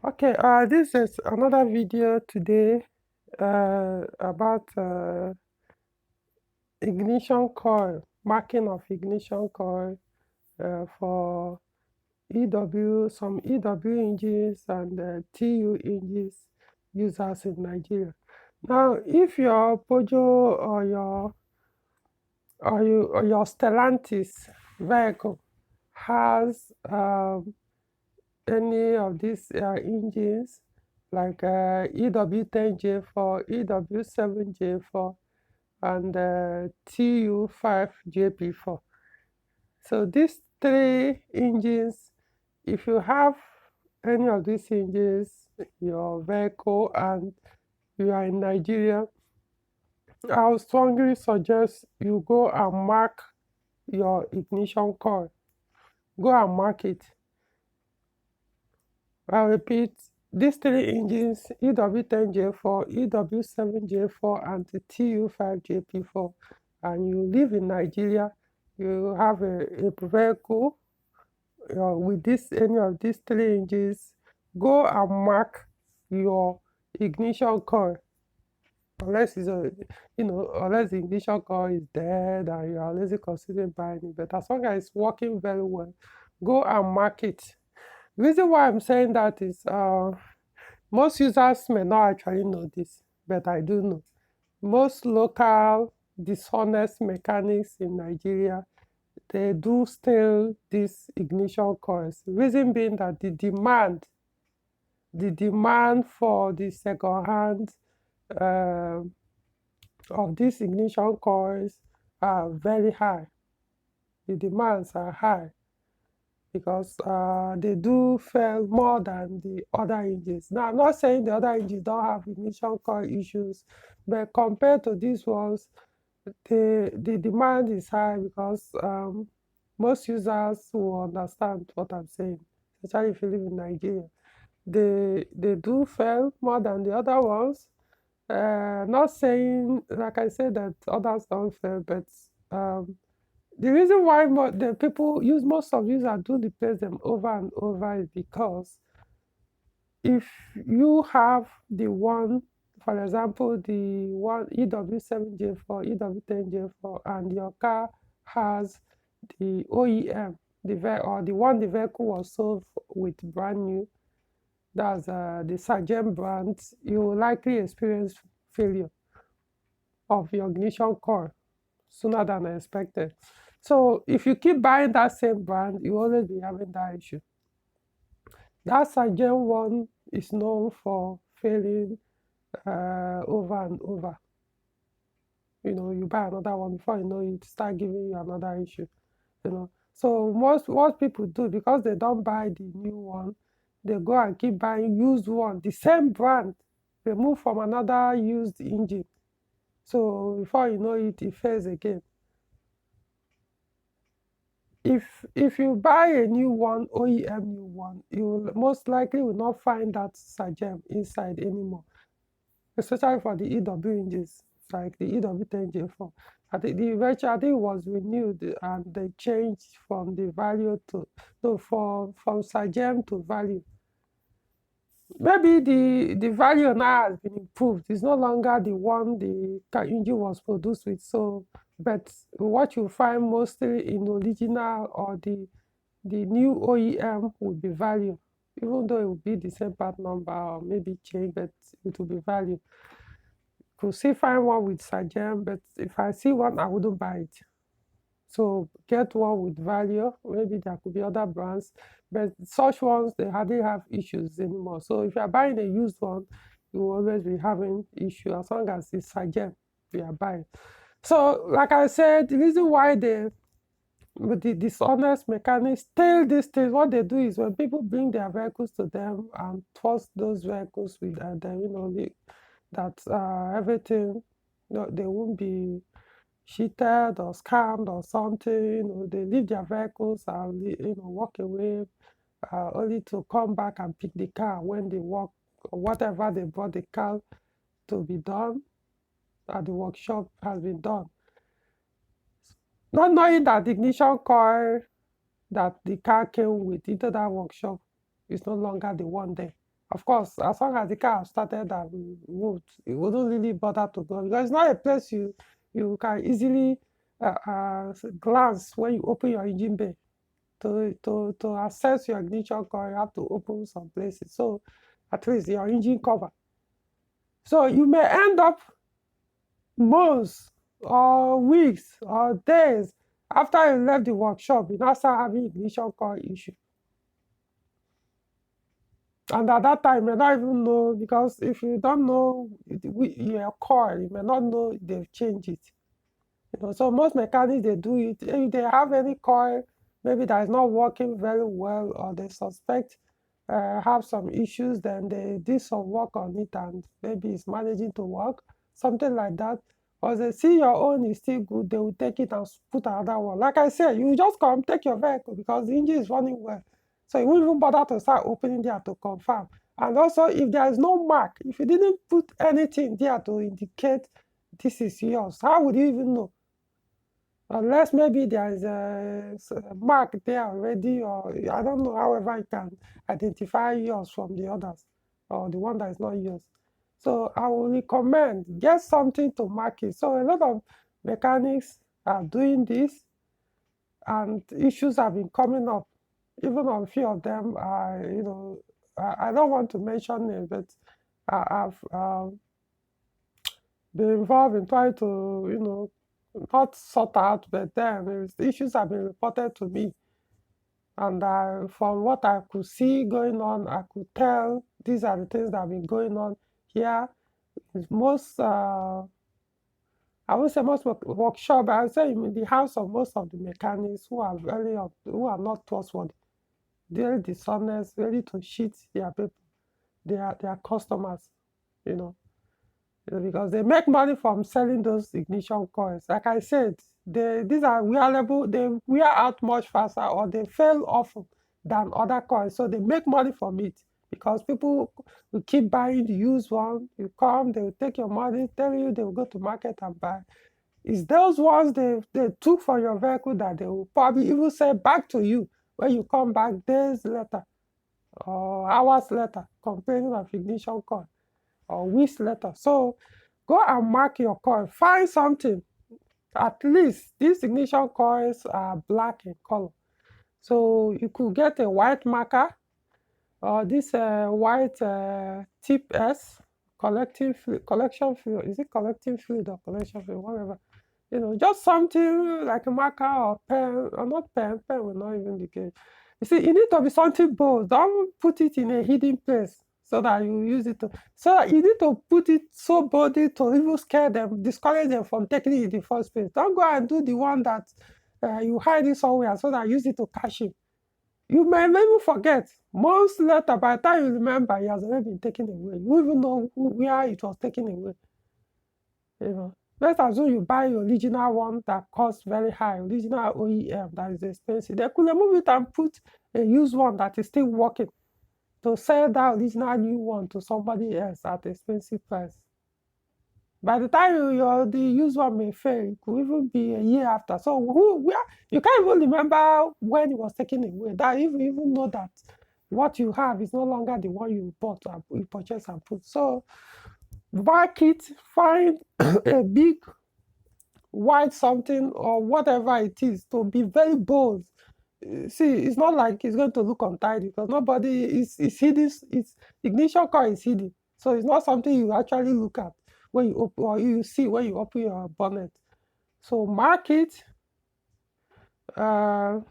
Okay, this is another video today about ignition coil, marking of ignition coil for some EW engines and TU engines users in Nigeria. Now, if your Pojo or your Stellantis vehicle has any of these engines like EW10J4, EW7J4, and TU5JP4. So these three engines, if you have any of these engines, your vehicle, and you are in Nigeria, I would strongly suggest you go and mark your ignition coil. Go and mark it. I repeat, these three engines, EW10J4, EW7J4, and the TU5JP4, and you live in Nigeria, you have a vehicle with any of these three engines, go and mark your ignition coil. Unless unless the ignition coil is dead and you are lazy considering buying it, but as long as it's working very well, go and mark it. Reason why I'm saying that is most users may not actually know this, but I do know. Most local dishonest mechanics in Nigeria, they do steal these ignition coils. Reason being that the demand for the second hand of these ignition coils are very high. The demands are high because they do fail more than the other engines. Now, I'm not saying the other engines don't have ignition coil issues, but compared to these ones, the demand is high because most users will understand what I'm saying, especially if you live in Nigeria. They do fail more than the other ones. Not saying, like I said, that others don't fail, but the reason why the people use most of users do replace them over and over is because if you have the one, for example, the one EW7J4, EW10J4, and your car has the OEM, or the one the vehicle was sold with brand new, that's the Sargent brand, you will likely experience failure of your ignition coil sooner than expected. So if you keep buying that same brand, you always be having that issue. That Sargent one is known for failing over and over. You buy another one, before you know it start giving you another issue. So what people do, because they don't buy the new one, they go and keep buying used one, the same brand, they move from another used engine. So before you know it, it fails again. If you buy a new one, OEM new one, you will most likely will not find that Sargent inside anymore, especially for the EW engines, like the EW10J4. I think it was renewed and they changed from the value from Sargent to value. Maybe the value now has been improved. It's no longer the one the engine was produced with. So, but what you find mostly in original or the new OEM will be value, even though it will be the same part number or maybe change, but it will be value. Could still find one with Sargent, but if I see one, I wouldn't buy it. So get one with value. Maybe there could be other brands, but such ones, they hardly have issues anymore. So if you are buying a used one, you will always be having issue as long as it's Sargent you are buying. So like I said, the reason why the dishonest mechanics steal these things, what they do is when people bring their vehicles to them and trust those vehicles with that everything, they won't be cheated or scammed or something. They leave their vehicles and walk away, only to come back and pick the car when they work or whatever they brought the car to be done at the workshop has been done. Not knowing that the ignition coil that the car came with into that workshop is no longer the one there. Of course, as long as the car started and moved, it wouldn't really bother to go because it's not a place you can easily glance when you open your engine bay. To access your ignition coil, you have to open some places. So at least your engine cover. So you may end up months or weeks or days after you left the workshop, you now start having ignition coil issue. And at that time, you may not even know, because if you don't know your coil, you may not know they've changed it. So most mechanics, they do it. If they have any coil, maybe that is not working very well, or they suspect have some issues, then they did some work on it and maybe it's managing to work, something like that. Or they see your own is still good, they will take it and put another one. Like I said, you just come take your vehicle because the engine is running well. So you won't even bother to start opening there to confirm. And also, if there is no mark, if you didn't put anything there to indicate this is yours, how would you even know? Unless maybe there is a mark there already, or I don't know, however you can identify yours from the others, or the one that is not yours. So I will recommend, get something to mark it. So a lot of mechanics are doing this, and issues have been coming up. Even on a few of them, I don't want to mention it, but I've been involved in trying to, not sort out, but then the issues have been reported to me. And from what I could see going on, I could tell these are the things that have been going on here. Most, I would say most workshop, I would say in the house of most of the mechanics who are who are not trustworthy, very dishonest, ready to cheat their people, their customers, you know. Because they make money from selling those ignition coils. Like I said, these are wearable, they wear out much faster, or they fail often than other coils. So they make money from it because people will keep buying the used one. You come, they will take your money, tell you they will go to market and buy. It's those ones they took from your vehicle that they will probably even say back to you when you come back days later or hours later, complaining of ignition coil, or weeks later. So go and mark your coil. Find something. At least these ignition coils are black in color. So you could get a white marker, or this white tip S, collection fluid. Is it collecting fluid or collection fluid? Whatever. Just something like a marker or pen, or not pen. Pen will not even indicate. You see, it need to be something bold. Don't put it in a hidden place so that you use it to. So you need to put it so boldly to even scare them, discourage them from taking it in the first place. Don't go and do the one that you hide it somewhere so that you use it to cash it. You may even forget. Months later, by the time you remember, it has already been taken away. You even know where it was taken away. Let's assume you buy your original one that costs very high, original OEM that is expensive. They could remove it and put a used one that is still working to sell that original new one to somebody else at expensive price. By the time the used one may fail, it could even be a year after. So you can't even remember when it was taken away. That you even know that what you have is no longer the one you bought and you purchased and put. So mark it, find a big white something or whatever it is to be very bold. See, it's not like it's going to look untidy because nobody is hidden. Its ignition coil is hidden, so it's not something you actually look at when you open, or you see when you open your bonnet. So mark it. For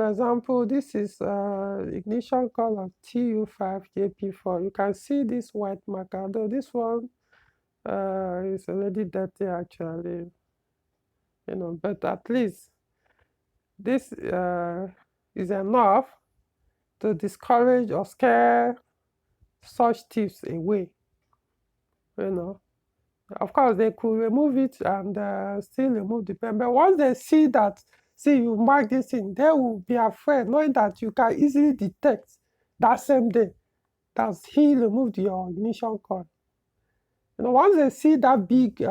example, this is ignition coil of TU5JP4. You can see this white marker, though this one is already dirty actually. But at least this is enough to discourage or scare such thieves away. Of course, they could remove it and still remove the pen. But once they see that, you mark this thing, they will be afraid, knowing that you can easily detect that same day that he removed your ignition coil. Once they see that big,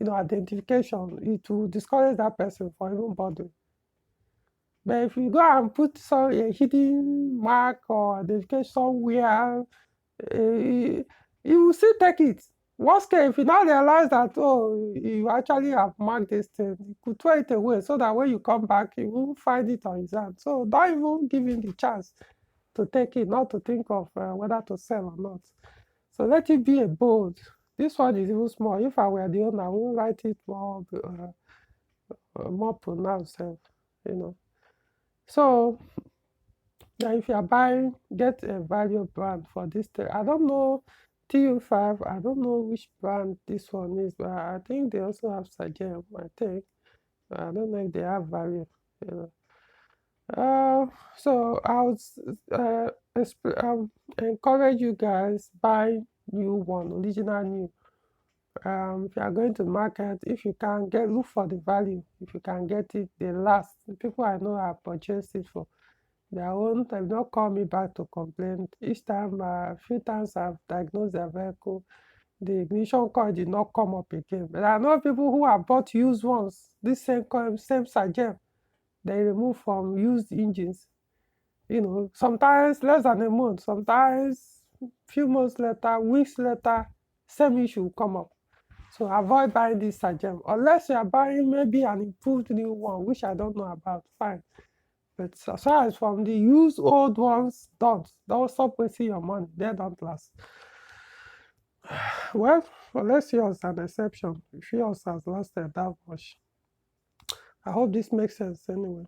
identification, it will discourage that person from even bothering. But if you go and put some a hidden mark or identification somewhere, you will still take it. Worst case, if you now realize that, oh, you actually have marked this thing, you could throw it away so that when you come back, you won't find it on his hand. So don't even give him the chance to take it, not to think of whether to sell or not. So let it be a bold. This one is even small. If I were the owner, I would write it more pronounced, you know. So if you are buying, get a value brand for this thing. I don't know TU5. I don't know which brand this one is, but I think they also have Sagem. I think. I don't know if they have value. You know. So I would encourage you guys buy new one, original new. If you are going to market, if you can look for the value. If you can get it, the last. The people I know have purchased it for their own. They've not called me back to complain. Each time, a few times I've diagnosed their vehicle, the ignition coil did not come up again. But I know people who have bought used ones, this same coil, same Sagem, they remove from used engines. You know, sometimes less than a month, sometimes few months later, weeks later, same issue will come up. So avoid buying this Sagem. Unless you are buying maybe an improved new one, which I don't know about, fine. But aside from the used old ones, don't stop wasting your money. They don't last. Well, unless yours is an exception. If yours has lasted that much. I hope this makes sense anyway.